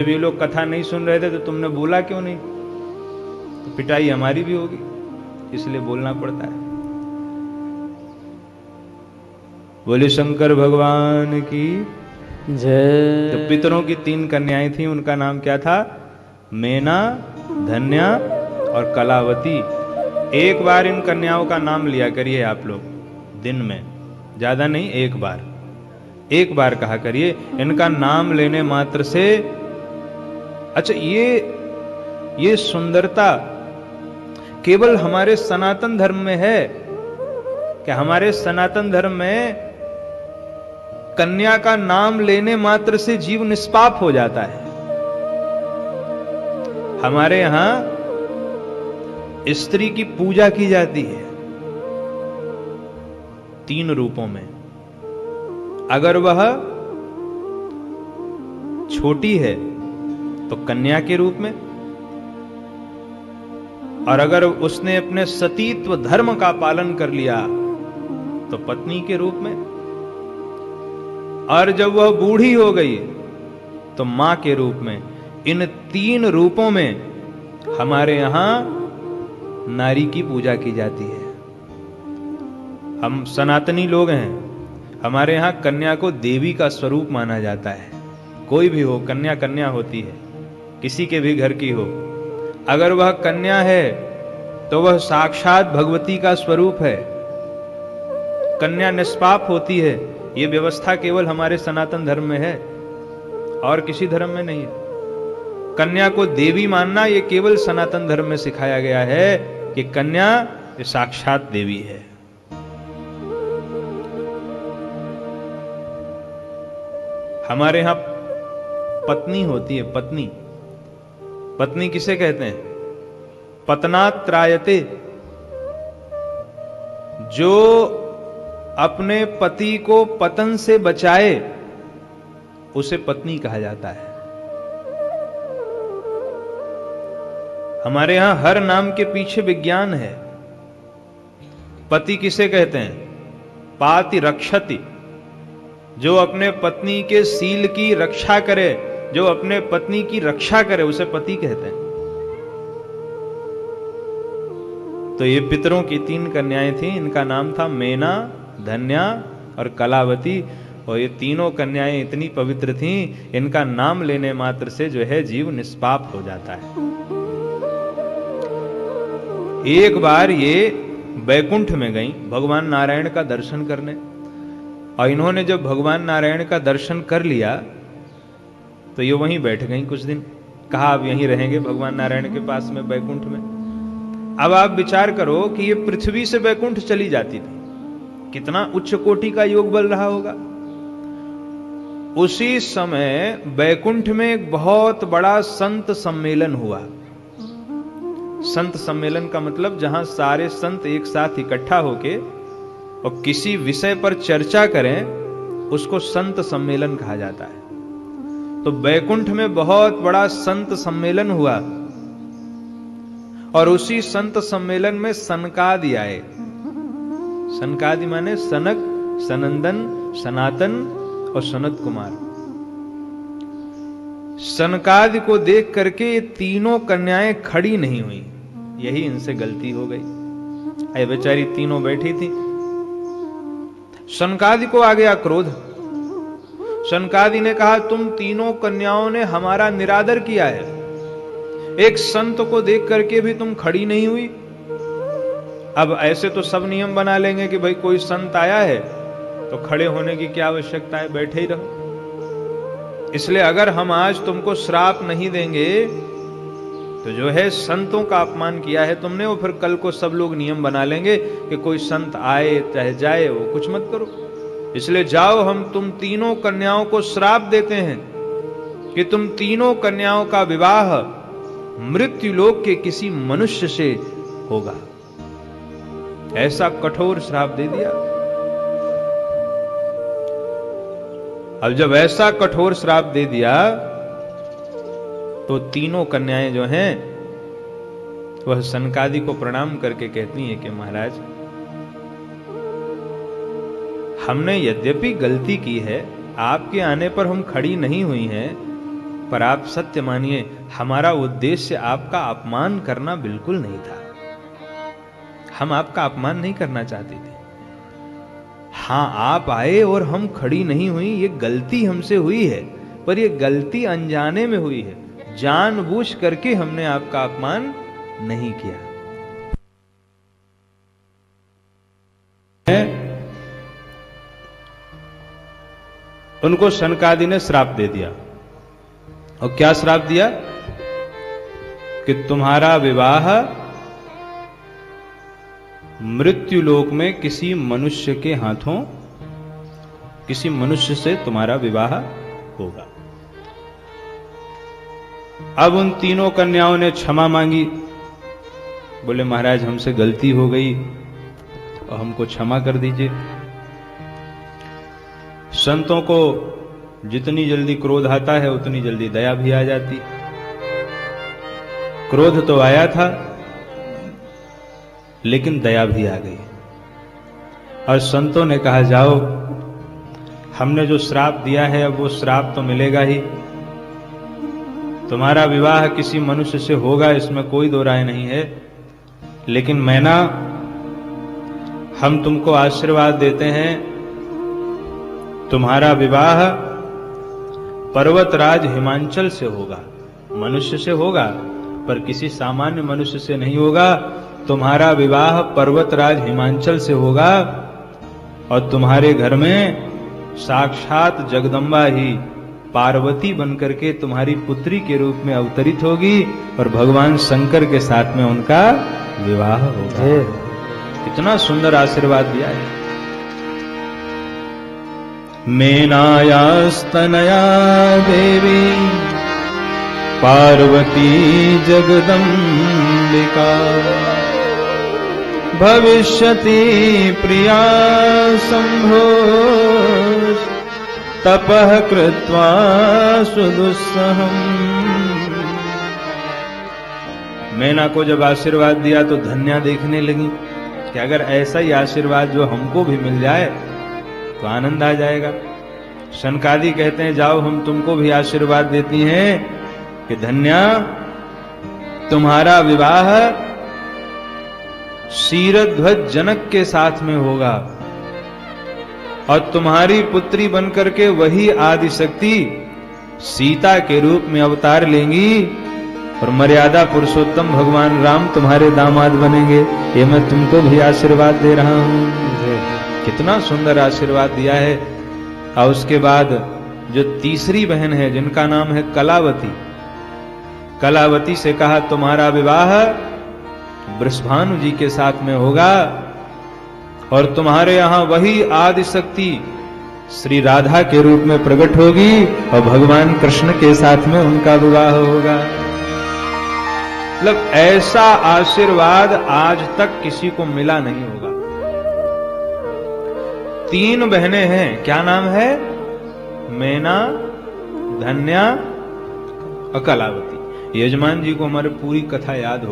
भी लोग कथा नहीं सुन रहे थे तो तुमने बोला क्यों नहीं? तो पिटाई हमारी भी होगी, इसलिए बोलना पड़ता है। बोले शंकर भगवान की जय। तो पितरों की 3 कन्याएं थी, उनका नाम क्या था? मेना, धन्या और कलावती। एक बार इन कन्याओं का नाम लिया करिए आप लोग दिन में, ज्यादा नहीं, एक बार कहा करिए। इनका नाम लेने मात्र से, अच्छा ये सुंदरता केवल हमारे सनातन धर्म में है कि हमारे सनातन धर्म में कन्या का नाम लेने मात्र से जीव निष्पाप हो जाता है। हमारे यहां स्त्री की पूजा की जाती है 3 रूपों में। अगर वह छोटी है तो कन्या के रूप में, और अगर उसने अपने सतीत्व धर्म का पालन कर लिया तो पत्नी के रूप में, और जब वह बूढ़ी हो गई तो मां के रूप में। इन 3 रूपों में हमारे यहां नारी की पूजा की जाती है। हम सनातनी लोग हैं, हमारे यहां कन्या को देवी का स्वरूप माना जाता है। कोई भी हो, कन्या कन्या होती है, किसी के भी घर की हो। अगर वह कन्या है तो वह साक्षात भगवती का स्वरूप है। कन्या निष्पाप होती है, यह व्यवस्था केवल हमारे सनातन धर्म में है और किसी धर्म में नहीं है। कन्या को देवी मानना यह केवल सनातन धर्म में सिखाया गया है कि कन्या ये साक्षात देवी है। हमारे यहां पत्नी होती है, पत्नी। पत्नी किसे कहते हैं? पत्नात्रायते। जो अपने पति को पतन से बचाए उसे पत्नी कहा जाता है। हमारे यहां हर नाम के पीछे विज्ञान है। पति किसे कहते हैं? पाति रक्षति। जो अपने पत्नी के सील की रक्षा करे, जो अपने पत्नी की रक्षा करे, उसे पति कहते हैं। तो ये पितरों की 3 कन्याएं थीं, इनका नाम था मेना, धन्या और कलावती। और ये तीनों कन्याएं इतनी पवित्र थीं, इनका नाम लेने मात्र से जो है जीव निष्पाप हो जाता है। एक बार ये बैकुंठ में गई भगवान नारायण का दर्शन करने, और इन्होंने जब भगवान नारायण का दर्शन कर लिया तो ये वहीं बैठ गई कुछ दिन। कहा अब यहीं रहेंगे भगवान नारायण के पास में, बैकुंठ में। अब आप विचार करो कि ये पृथ्वी से बैकुंठ चली जाती थी, कितना उच्च कोटि का योग बल रहा होगा। उसी समय बैकुंठ में एक बहुत बड़ा संत सम्मेलन हुआ। संत सम्मेलन का मतलब जहां सारे संत एक साथ इकट्ठा होके और किसी विषय पर चर्चा करें, उसको संत सम्मेलन कहा जाता है। तो बैकुंठ में बहुत बड़ा संत सम्मेलन हुआ, और उसी संत सम्मेलन में सनकादि आए। सनकादि माने सनक, सनंदन, सनातन और सनत कुमार। सनकादि को देख करके ये तीनों कन्याएं खड़ी नहीं हुई। यही इनसे गलती हो गई। अरे बेचारी तीनों बैठी थी। सनकादि को आ गया क्रोध। सनकादि ने कहा तुम तीनों कन्याओं ने हमारा निरादर किया है, एक संत को देख करके भी तुम खड़ी नहीं हुई। अब ऐसे तो सब नियम बना लेंगे कि भाई कोई संत आया है तो खड़े होने की क्या आवश्यकता है, बैठे ही रहो। इसलिए अगर हम आज तुमको श्राप नहीं देंगे तो जो है संतों का अपमान किया है तुमने, वो फिर कल को सब लोग नियम बना लेंगे कि कोई संत आए चाहे जाए वो कुछ मत करो। इसलिए जाओ, हम तुम तीनों कन्याओं को श्राप देते हैं कि तुम तीनों कन्याओं का विवाह मृत्यु लोक के किसी मनुष्य से होगा। ऐसा कठोर श्राप दे दिया। अब जब ऐसा कठोर श्राप दे दिया तो तीनों कन्याएं जो हैं वह सनकादि को प्रणाम करके कहती हैं कि महाराज, हमने यद्यपि गलती की है, आपके आने पर हम खड़ी नहीं हुई हैं, पर आप सत्य मानिए, हमारा उद्देश्य आपका अपमान करना बिल्कुल नहीं था। हम आपका अपमान नहीं करना चाहते थे। हां, आप आए और हम खड़ी नहीं हुई, ये गलती हमसे हुई है, पर ये गलती अनजाने में हुई है। जानबूझ करके हमने आपका अपमान नहीं किया। उनको शनकादि ने श्राप दे दिया। और क्या श्राप दिया? कि तुम्हारा विवाह मृत्यु लोक में किसी मनुष्य के हाथों, किसी मनुष्य से तुम्हारा विवाह होगा। अब उन तीनों कन्याओं ने क्षमा मांगी। बोले महाराज, हमसे गलती हो गई और हमको क्षमा कर दीजिए। संतों को जितनी जल्दी क्रोध आता है उतनी जल्दी दया भी आ जाती। क्रोध तो आया था, लेकिन दया भी आ गई। और संतों ने कहा, जाओ, हमने जो श्राप दिया है अब वो श्राप तो मिलेगा ही। तुम्हारा विवाह किसी मनुष्य से होगा, इसमें कोई दो राय नहीं है। लेकिन मैना, हम तुमको आशीर्वाद देते हैं, तुम्हारा विवाह पर्वतराज हिमांचल से होगा। मनुष्य से होगा, पर किसी सामान्य मनुष्य से नहीं होगा। तुम्हारा विवाह पर्वतराज हिमांचल से होगा और तुम्हारे घर में साक्षात जगदम्बा ही पार्वती बनकर के तुम्हारी पुत्री के रूप में अवतरित होगी और भगवान शंकर के साथ में उनका विवाह होगा। कितना सुंदर आशीर्वाद दिया है। मेनायास्तनया देवी पार्वती जगदम्बिका भविष्यति प्रिया शंभो तपः कृत्वा सुदुस्सहम्। मैना को जब आशीर्वाद दिया तो धन्या देखने लगी कि अगर ऐसा ही आशीर्वाद जो हमको भी मिल जाए तो आनंद आ जाएगा। शनकादि कहते हैं, जाओ, हम तुमको भी आशीर्वाद देती हैं कि धन्या, तुम्हारा विवाह क्षीरध्वज जनक के साथ में होगा और तुम्हारी पुत्री बनकर के वही आदिशक्ति सीता के रूप में अवतार लेंगी और मर्यादा पुरुषोत्तम भगवान राम तुम्हारे दामाद बनेंगे। ये मैं तुमको भी आशीर्वाद दे रहा हूं। कितना सुंदर आशीर्वाद दिया है। और उसके बाद जो तीसरी बहन है, जिनका नाम है कलावती, कलावती से कहा, तुम्हारा विवाह वृषभानु जी के साथ में होगा और तुम्हारे यहां वही आदिशक्ति श्री राधा के रूप में प्रकट होगी और भगवान कृष्ण के साथ में उनका विवाह होगा। मतलब ऐसा आशीर्वाद आज तक किसी को मिला नहीं होगा। तीन बहनें हैं, क्या नाम है? मैना, धन्या और कलावती। यजमान जी को हमारे पूरी कथा याद हो